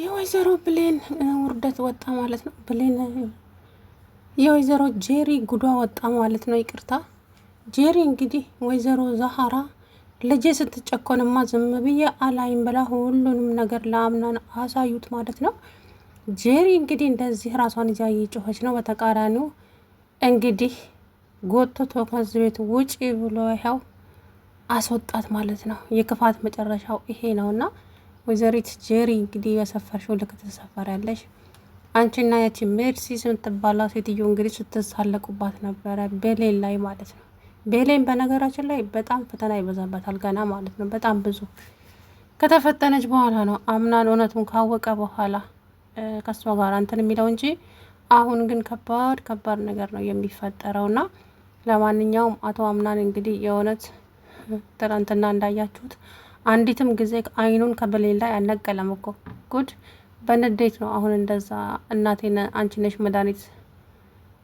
የወይዘሮ ብሌን ውርደት ወጣ ማለት ነው። ብሌን የወይዘሮ ጄሪ ጉዷ ወጣ ማለት ነው። ይቅርታ ጄሪ እንግዲህ ወይዘሮ ዛሃራ ልጄ ስትጨኮንማ ዝም ብዬ አላይም ብላ ሁሉንም ነገር ለአምናን አሳዩት ማለት ነው። ጄሪ እንግዲህ እንደዚህ ራሷን ይዛ እየጮኸች ነው። በተቃራኒው እንግዲህ ጎትቶ ከዚህ ቤት ውጪ ብሎ ይኸው አስወጣት ማለት ነው። የክፋት መጨረሻው ይሄ ነውና ወይዘሪት ጄሪ እንግዲህ የሰፈርሽው ልክ ትሰፈሪያለሽ። አንቺና ያቺ ሜርሲ የምትባለው ሴትዮ እንግዲህ ስትሳለቁባት ነበረ ቤሌን ላይ ማለት ነው። ቤሌን በነገራችን ላይ በጣም ፈተና ይበዛበታል ገና ማለት ነው። በጣም ብዙ ከተፈተነች በኋላ ነው አምናን እውነቱን ካወቀ በኋላ ከሷ ጋር እንትን የሚለው እንጂ አሁን ግን ከባድ ነገር ነው የሚፈጠረውና ለማንኛውም አቶ አምናን እንግዲህ የእውነት ትናንትና እንዳያችሁት አንዲትም ጊዜ አይኑን ከብሌን ላይ አልነቀለም እኮ ጉድ። በንዴት ነው አሁን እንደዛ እናቴን አንቺ ነሽ መድኃኒት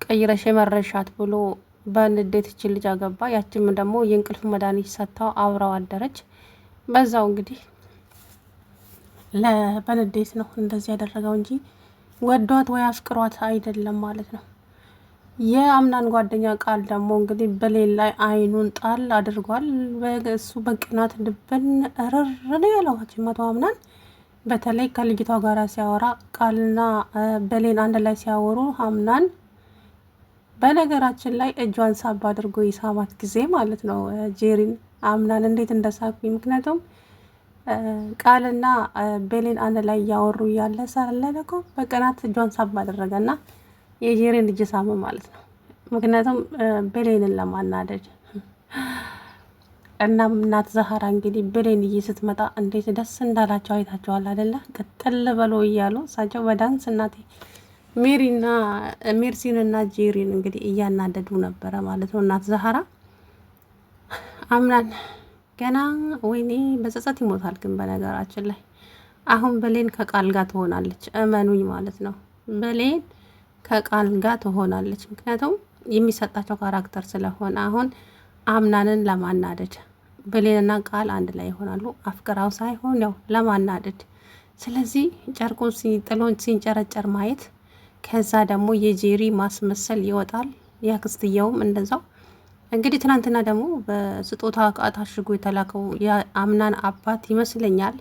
ቀይረሽ የመረሻት ብሎ በንዴት እቺ ልጅ አገባ። ያችም ደግሞ የእንቅልፍ መድኃኒት ሰጥታው አብረው አደረች። በዛው እንግዲህ በንዴት ነው እንደዚህ ያደረገው እንጂ ወዷት ወይ አፍቅሯት አይደለም ማለት ነው። የአምናን ጓደኛ ቃል ደግሞ እንግዲህ ብሌን ላይ አይኑን ጣል አድርጓል። እሱ በቅናት ልብን እርር ያለዋቸው መቶ አምናን በተለይ ከልጅቷ ጋር ሲያወራ ቃልና ብሌን አንድ ላይ ሲያወሩ አምናን በነገራችን ላይ እጇን ሳብ አድርጎ የሳማት ጊዜ ማለት ነው። ጄሪን አምናን እንዴት እንደሳኩኝ ምክንያቱም ቃልና ብሌን አንድ ላይ እያወሩ እያለ ሳለ እኮ በቅናት እጇን ሳብ አደረገና የጄሪን ልጅ ሳመ ማለት ነው። ምክንያቱም ብሌንን ለማናደድ እናም እናት ዛሃራ እንግዲህ ብሌንዬ ስትመጣ እንዴት ደስ እንዳላቸው አይታቸዋል አይደለ? ቅጥል በሎ እያሉ እሳቸው በዳንስ እናቴ ሜርሲንና ጄሪን እንግዲህ እያናደዱ ነበረ ማለት ነው። እናት ዛሃራ አምናን ገና ወይኔ በጸጸት ይሞታል። ግን በነገራችን ላይ አሁን ብሌን ከቃል ጋር ትሆናለች፣ እመኑኝ ማለት ነው። ብሌን ከቃል ጋር ትሆናለች። ምክንያቱም የሚሰጣቸው ካራክተር ስለሆነ አሁን አምናንን ለማናደድ ብሌንና ቃል አንድ ላይ ይሆናሉ። አፍቅራው ሳይሆን ያው ለማናደድ። ስለዚህ ጨርቁን ጥሎን ሲንጨረጨር ማየት፣ ከዛ ደግሞ የጄሪ ማስመሰል ይወጣል። ያክስትየውም እንደዛው እንግዲህ ትናንትና ደግሞ በስጦታ እቃ ታሽጎ የተላከው የአምናን አባት ይመስለኛል።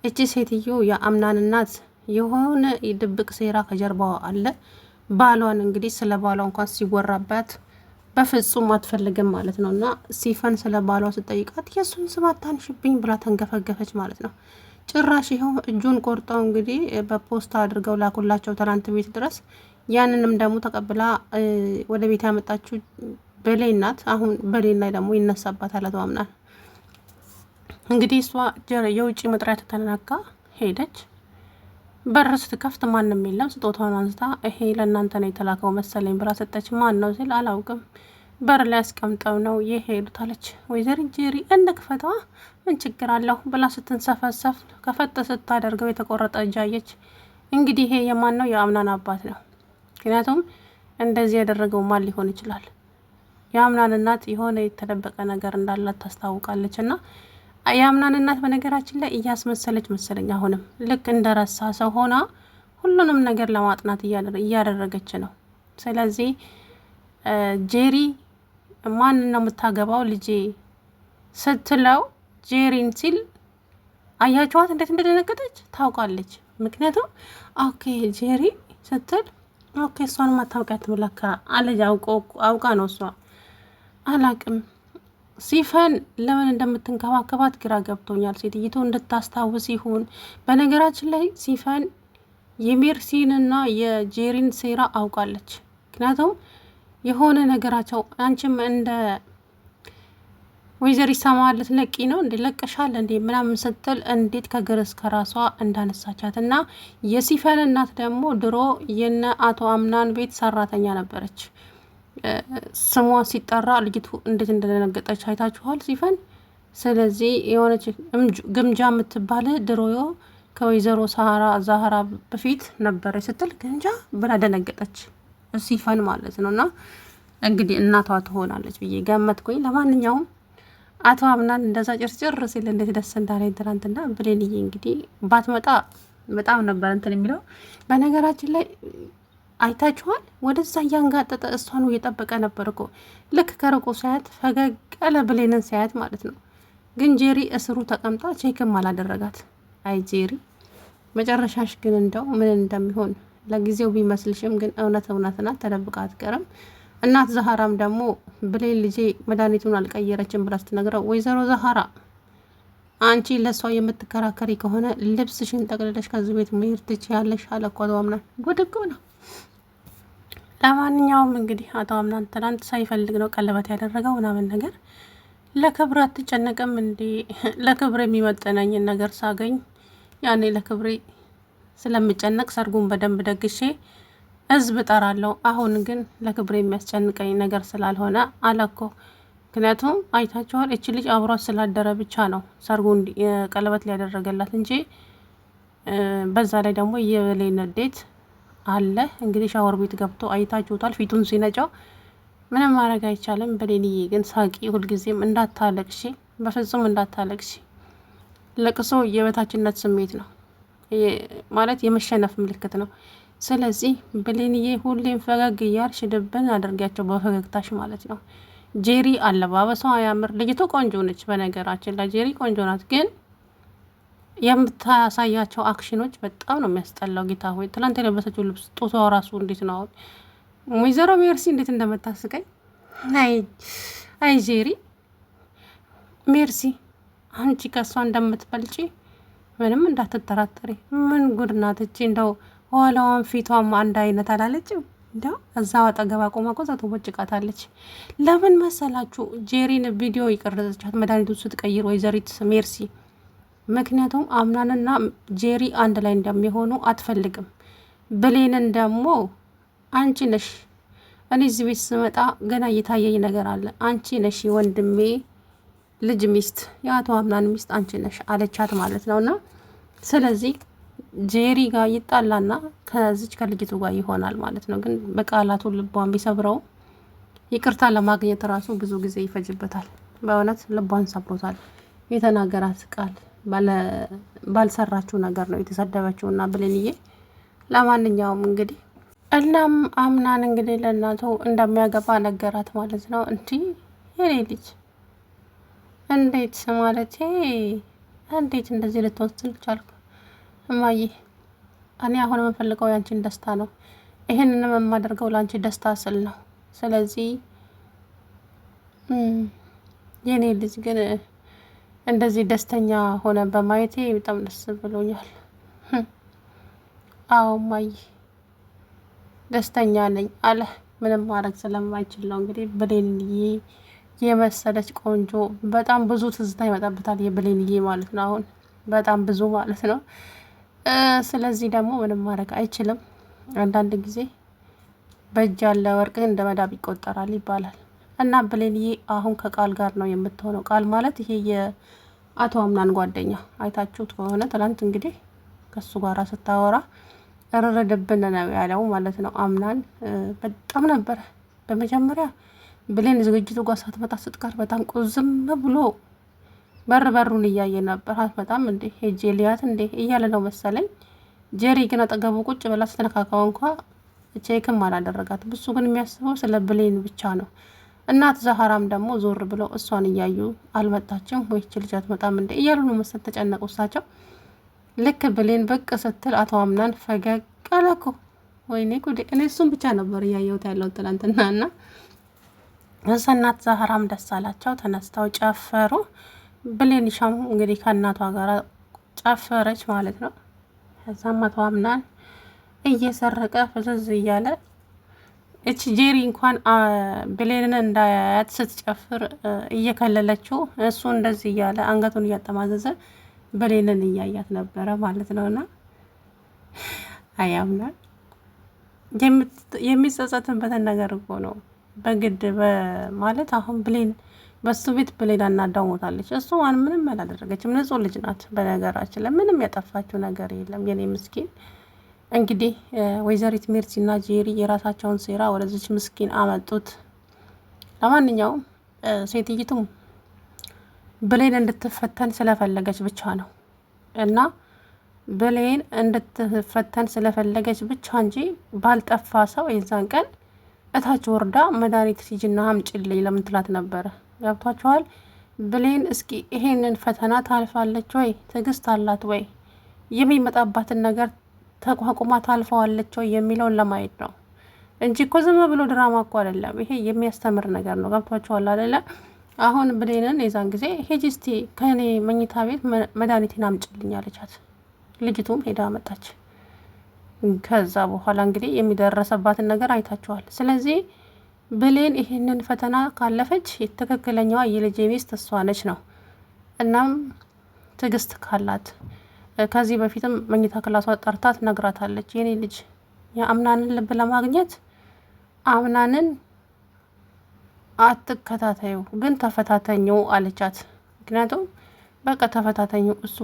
እቺ ሴትዮ የአምናን እናት የሆነ የድብቅ ሴራ ከጀርባዋ አለ። ባሏን እንግዲህ ስለ ባሏ እንኳን ሲወራባት በፍጹም አትፈልግም ማለት ነው። እና ሲፈን ስለ ባሏ ስጠይቃት የእሱን ስም አታንሽብኝ ብላ ተንገፈገፈች ማለት ነው። ጭራሽ ይኸው እጁን ቆርጠው እንግዲህ በፖስታ አድርገው ላኩላቸው ትናንት ቤት ድረስ። ያንንም ደግሞ ተቀብላ ወደ ቤት ያመጣችው ብሌን ናት። አሁን ብሌን ላይ ደግሞ ይነሳባታል አቶ አምናን። እንግዲህ እሷ የውጭ መጥሪያ ተተናጋ ሄደች። በር ስትከፍት ማንም የለም። ስጦታውን አንስታ ይሄ ለእናንተ ነው የተላከው መሰለኝ ብላ ሰጠች። ማን ነው ሲል አላውቅም፣ በር ላይ ያስቀምጠው ነው የሄዱት አለች። ወይዘሪት ጄሪ እንክፈተዋ ምን ችግር አለው ብላ ስትንሰፈሰፍ ከፈት ስታደርገው የተቆረጠ እጅ አየች። እንግዲህ ይሄ የማን ነው? የአምናን አባት ነው። ምክንያቱም እንደዚህ ያደረገው ማን ሊሆን ይችላል? የአምናን እናት የሆነ የተደበቀ ነገር እንዳላት ታስታውቃለች። እና የአምናን እናት በነገራችን ላይ እያስመሰለች መሰለኝ አሁንም ልክ እንደረሳ ሰው ሆና ሁሉንም ነገር ለማጥናት እያደረገች ነው። ስለዚህ ጄሪ ማን ነው የምታገባው ልጄ ስትለው ጄሪን ሲል አያችኋት እንዴት እንደደነገጠች ታውቃለች። ምክንያቱም ኦኬ ጄሪ ስትል ኦኬ እሷን ማታውቂያት ብለካ አለጅ አውቃ ነው እሷ አላቅም። ሲፈን ለምን እንደምትንከባከባት ግራ ገብቶኛል። ሴትይቱ እንድታስታውስ ይሁን። በነገራችን ላይ ሲፈን የሜርሲንና የጄሪን ሴራ አውቃለች። ምክንያቱም የሆነ ነገራቸው አንቺም እንደ ወይዘሪ ሰማለት ለቂ ነው እንዴ ለቀሻል እንዴ ምናምን ስትል እንዴት ከግር እስከ ራሷ እንዳነሳቻት እና የሲፈን እናት ደግሞ ድሮ የነ አቶ አምናን ቤት ሰራተኛ ነበረች። ስሟ ሲጠራ ልጅቱ እንዴት እንደደነገጠች አይታችኋል ሲፈን። ስለዚህ የሆነች ግምጃ የምትባል ድሮ ከወይዘሮ ዛሃራ በፊት ነበረች ስትል ግምጃ ብላ ደነገጠች ሲፈን ማለት ነው። እና እንግዲህ እናቷ ትሆናለች ብዬ ገመትኩኝ። ለማንኛውም አቶ አምናን እንደዛ ጭርጭር ሲል እንዴት ደስ እንዳለኝ ትናንትና። ብሌንዬ እንግዲህ ባትመጣ በጣም ነበር እንትን የሚለው። በነገራችን ላይ አይታችኋል፣ ወደዛ እያንጋጠጠ እሷኑ እየጠበቀ ነበር እኮ ልክ ከርቆ ሳያት ፈገግ ያለ ብሌንን ሳያት ማለት ነው። ግን ጄሪ እስሩ ተቀምጣ ቼክም አላደረጋት። አይ ጄሪ መጨረሻሽ ግን እንደው ምን እንደሚሆን ለጊዜው ቢመስልሽም ግን እውነት ናት፣ ተደብቃ አትቀርም። እናት ዛሃራም ደግሞ ብሌን ልጄ መድኃኒቱን አልቀየረችም ብላ ስትነግረው ወይዘሮ ዛሃራ አንቺ ለሷ የምትከራከሪ ከሆነ ልብስሽን ጠቅልለሽ ከዚህ ቤት መሄድ ትችያለሽ አለ እኮ አቶ አምናን። ጉድ እኮ ነው። ለማንኛውም እንግዲህ አቶ አምናን ትናንት ሳይፈልግ ነው ቀለበት ያደረገው ምናምን ነገር። ለክብር አትጨነቅም እንዴ? ለክብር የሚመጠነኝን ነገር ሳገኝ ያኔ ለክብሬ ስለምጨነቅ ሰርጉን በደንብ ደግሼ ህዝብ እጠራለሁ። አሁን ግን ለክብሬ የሚያስጨንቀኝ ነገር ስላልሆነ አለኮ። ምክንያቱም አይታችኋል፣ እች ልጅ አብሯት ስላደረ ብቻ ነው ሰርጉን ቀለበት ሊያደረገላት እንጂ በዛ ላይ ደግሞ የብሌን ንዴት አለ። እንግዲህ ሻወር ቤት ገብቶ አይታችሁታል፣ ፊቱን ሲነጫው። ምንም ማድረግ አይቻልም። ብሌንዬ ግን ሳቂ፣ ሁልጊዜም እንዳታለቅሺ፣ በፍጹም እንዳታለቅሺ። ለቅሶ የበታችነት ስሜት ነው ማለት የመሸነፍ ምልክት ነው። ስለዚህ ብሌንዬ ሁሌም ፈገግ እያልሽ ድብን አድርጊያቸው በፈገግታሽ ማለት ነው። ጄሪ አለባበሷ ያምር፣ ልጅቱ ቆንጆ ነች። በነገራችን ላይ ጄሪ ቆንጆ ናት፣ ግን የምታሳያቸው አክሽኖች በጣም ነው የሚያስጠላው። ጌታ ሆይ ትናንት የለበሰችው ልብስ ጡቷ ራሱ እንዴት ነው! ወይዘሮ ሜርሲ እንዴት እንደምታስቀኝ! አይ ጄሪ ሜርሲ አንቺ ከሷ እንደምትበልጪ ምንም እንዳትጠራጠሪ። ምን ጉድ ናት እቺ! እንደው ኋላዋን ፊቷም አንድ አይነት አላለችም። እንደው እዛው አጠገባ ቆማ ቆዛ ትቦጭቃታለች። ለምን መሰላችሁ ጄሪን ቪዲዮ የቀረጸቻት መድኃኒቱን ስትቀይር ወይዘሪት ሜርሲ? ምክንያቱም አምናንና ጄሪ አንድ ላይ እንደሚሆኑ አትፈልግም። ብሌንን ደግሞ አንቺ ነሽ፣ እኔ እዚህ ቤት ስመጣ ገና እየታየኝ ነገር አለ። አንቺ ነሽ ወንድሜ ልጅ ሚስት፣ የአቶ አምናን ሚስት አንቺ ነሽ አለቻት ማለት ነውና ስለዚህ ጄሪ ጋር ይጣላና ከዚች ከልጅቱ ጋር ይሆናል ማለት ነው። ግን በቃላቱ ልቧን ቢሰብረው ይቅርታ ለማግኘት ራሱ ብዙ ጊዜ ይፈጅበታል። በእውነት ልቧን ሰብሮታል። የተናገራት ቃል ባልሰራችው ነገር ነው የተሰደበችው እና ብሌንዬ። ለማንኛውም እንግዲህ እናም አምናን እንግዲህ ለእናቱ እንደሚያገባ ነገራት ማለት ነው። እንዲህ የኔ ልጅ እንዴት ማለቴ እንዴት እንደዚህ ልትወስን ቻልኩ? እማዬ እኔ አሁን የምፈልገው ያንቺን ደስታ ነው። ይህንንም የማደርገው ለአንቺ ደስታ ስል ነው። ስለዚህ የኔ ልጅ ግን እንደዚህ ደስተኛ ሆነ በማየቴ በጣም ደስ ብሎኛል። አዎ እማዬ ደስተኛ ነኝ አለ። ምንም ማድረግ ስለማይችል ነው እንግዲህ ብሌንዬ የመሰለች ቆንጆ በጣም ብዙ ትዝታ ይመጣበታል የብሌንዬ ማለት ነው። አሁን በጣም ብዙ ማለት ነው። ስለዚህ ደግሞ ምንም ማድረግ አይችልም። አንዳንድ ጊዜ በእጅ ያለ ወርቅ እንደ መዳብ ይቆጠራል ይባላል እና ብሌንዬ አሁን ከቃል ጋር ነው የምትሆነው። ቃል ማለት ይሄ የአቶ አምናን ጓደኛ አይታችሁት ከሆነ ትናንት እንግዲህ ከሱ ጋር ስታወራ እረረደብን ነው ያለው ማለት ነው። አምናን በጣም ነበር በመጀመሪያ ብሌን ዝግጅቱ ጋር ሳትመጣ ስትቀር በጣም ቁዝም ብሎ በሩን እያየ ነበር። በጣም እንዴ ሄጄ ሊያት እንዴ እያለ ነው መሰለኝ። ጄሪ ግን አጠገቡ ቁጭ ብላ ስትነካካው እንኳ ቼክም አላደረጋት። ብሱ ግን የሚያስበው ስለ ብሌን ብቻ ነው። እናት ዛሃራም ደግሞ ዞር ብለው እሷን እያዩ አልመጣችም ወይች ልጅ አትመጣም እንዴ እያሉ ነው መሰል ተጨነቁ እሳቸው። ልክ ብሌን ብቅ ስትል አቶ አምናን ፈገግ አለ እኮ። ወይኔ ጉዴ! እኔ እሱን ብቻ ነበር እያየሁት ያለው ትናንትና እና እናት ዛህራም ደስ አላቸው። ተነስተው ጨፈሩ። ብሌንሻም እንግዲህ ከእናቷ ጋር ጨፈረች ማለት ነው። ከዛም አቶ አምናን እየሰረቀ ፍዝዝ እያለ እቺ ጄሪ እንኳን ብሌንን እንዳያያት ስትጨፍር እየከለለችው እሱ እንደዚህ እያለ አንገቱን እያጠማዘዘ ብሌንን እያያት ነበረ ማለት ነውና አያምናል የሚጸጸትበትን ነገር እኮ ነው በግድ ማለት አሁን ብሌን በሱ ቤት ብሌን አናዳውሞታለች። እሱ ማን ምንም አላደረገችም፣ ንጹህ ልጅ ናት። በነገራችን ላይ ምንም ያጠፋችው ነገር የለም። የኔ ምስኪን እንግዲህ ወይዘሪት ሜርሲና ጄሪ የራሳቸውን ሴራ ወደዚች ምስኪን አመጡት። ለማንኛውም ሴትይቱም ብሌን እንድትፈተን ስለፈለገች ብቻ ነው እና ብሌን እንድትፈተን ስለፈለገች ብቻ እንጂ ባልጠፋ ሰው የዛን ቀን እታች ወርዳ መድኃኒት ሲጅና አምጪልኝ ለምን ትላት ነበረ። ገብቷችኋል? ብሌን እስኪ ይሄንን ፈተና ታልፋለች ወይ? ትዕግስት አላት ወይ? የሚመጣባትን ነገር ተቋቁማ ታልፈዋለች ወይ የሚለውን ለማየት ነው እንጂ እኮ ዝም ብሎ ድራማ እኮ አይደለም። ይሄ የሚያስተምር ነገር ነው። ገብቷችኋል አይደለ? አሁን ብሌንን የዛን ጊዜ ሂጂ እስቲ ከእኔ መኝታ ቤት መድኃኒቴን አምጪልኝ አለቻት። ልጅቱም ሄዳ አመጣች። ከዛ በኋላ እንግዲህ የሚደረሰባትን ነገር አይታችኋል። ስለዚህ ብሌን ይህንን ፈተና ካለፈች ትክክለኛዋ የልጄ ሚስት እሷ ነች ነው። እናም ትዕግስት ካላት ከዚህ በፊትም መኝታ ክላሷ ጠርታት ነግራታለች። የኔ ልጅ የአምናንን ልብ ለማግኘት አምናንን አትከታተዩ፣ ግን ተፈታተኙ አለቻት። ምክንያቱም በቃ ተፈታተኙ፣ እሱ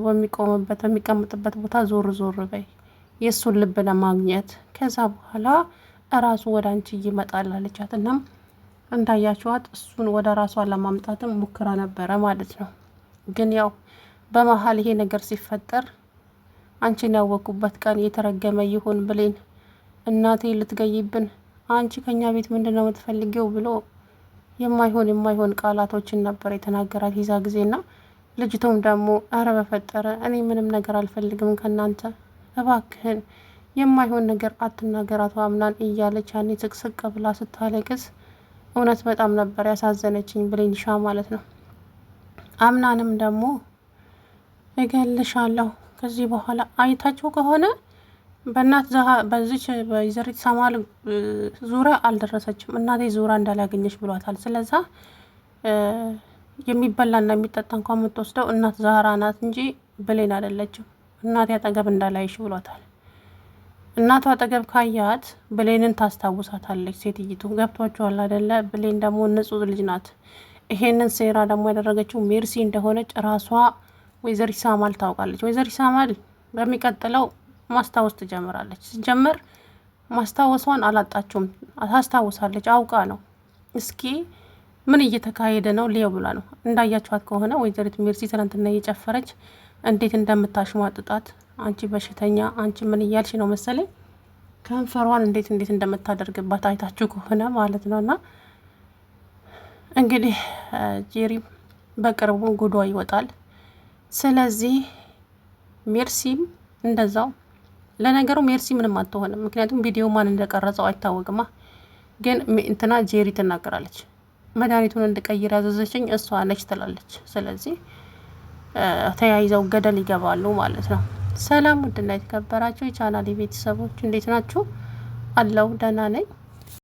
በሚቀመጥበት ቦታ ዞር ዞር በይ የእሱን ልብ ለማግኘት፣ ከዛ በኋላ እራሱ ወደ አንቺ ይመጣል አለቻት። እናም እንዳያችኋት እሱን ወደ ራሷ ለማምጣትም ሙከራ ነበረ ማለት ነው። ግን ያው በመሀል ይሄ ነገር ሲፈጠር አንቺን ያወኩበት ቀን የተረገመ ይሁን ብሌን፣ እናቴ ልትገይብን፣ አንቺ ከኛ ቤት ምንድን ነው የምትፈልጊው ብሎ የማይሆን ቃላቶችን ነበር የተናገራት ይዛ ጊዜና ልጅቶም ደግሞ አረ በፈጠረ እኔ ምንም ነገር አልፈልግም ከናንተ እባክህን የማይሆን ነገር አትናገራቱ አምናን እያለች ያኔ ስቅስቅ ብላ ስታለቅስ እውነት በጣም ነበር ያሳዘነችኝ ብሌንሻ ማለት ነው። አምናንም ደግሞ እገልሻለሁ ከዚህ በኋላ አይታችሁ ከሆነ በዚች በወይዘሪት ሰማል ዙሪያ አልደረሰችም፣ እናቴ ዙሪያ እንዳላገኘች ብሏታል። ስለዛ የሚበላና የሚጠጣ እንኳን የምትወስደው እናት ዛህራ ናት እንጂ ብሌን አይደለችም። እናቴ አጠገብ እንዳላይሽ ብሏታል። እናቷ አጠገብ ካያት ብሌንን ታስታውሳታለች ሴትይቱ። ገብቷችኋል አይደለ? ብሌን ደግሞ ንጹህ ልጅ ናት። ይሄንን ሴራ ደግሞ ያደረገችው ሜርሲ እንደሆነች ራሷ ወይዘሪት ሳማል ታውቃለች። ወይዘሪት ሳማል በሚቀጥለው ማስታወስ ትጀምራለች። ሲጀመር ማስታወሷን አላጣችውም፣ ታስታውሳለች። አውቃ ነው። እስኪ ምን እየተካሄደ ነው ሊዮ ብላ ነው። እንዳያችኋት ከሆነ ወይዘሪት ሜርሲ ትናንትና እየጨፈረች እንዴት እንደምታሽሟጥጣት፣ አንቺ በሽተኛ፣ አንቺ ምን እያልሽ ነው መሰለኝ ከንፈሯን እንዴት እንደምታደርግባት አይታችሁ ከሆነ ማለት ነው። እና እንግዲህ ጄሪም በቅርቡ ጉዷ ይወጣል። ስለዚህ ሜርሲም እንደዛው። ለነገሩ ሜርሲ ምንም አትሆንም፣ ምክንያቱም ቪዲዮ ማን እንደቀረጸው አይታወቅማ። ግን እንትና ጄሪ ትናገራለች፣ መድኃኒቱን እንድቀይር ያዘዘችኝ እሷ ነች ትላለች። ስለዚህ ተያይዘው ገደል ይገባሉ ማለት ነው። ሰላም ውድና የተከበራችሁ የቻናሌ ቤተሰቦች እንዴት ናችሁ? አለው ደህና ነኝ።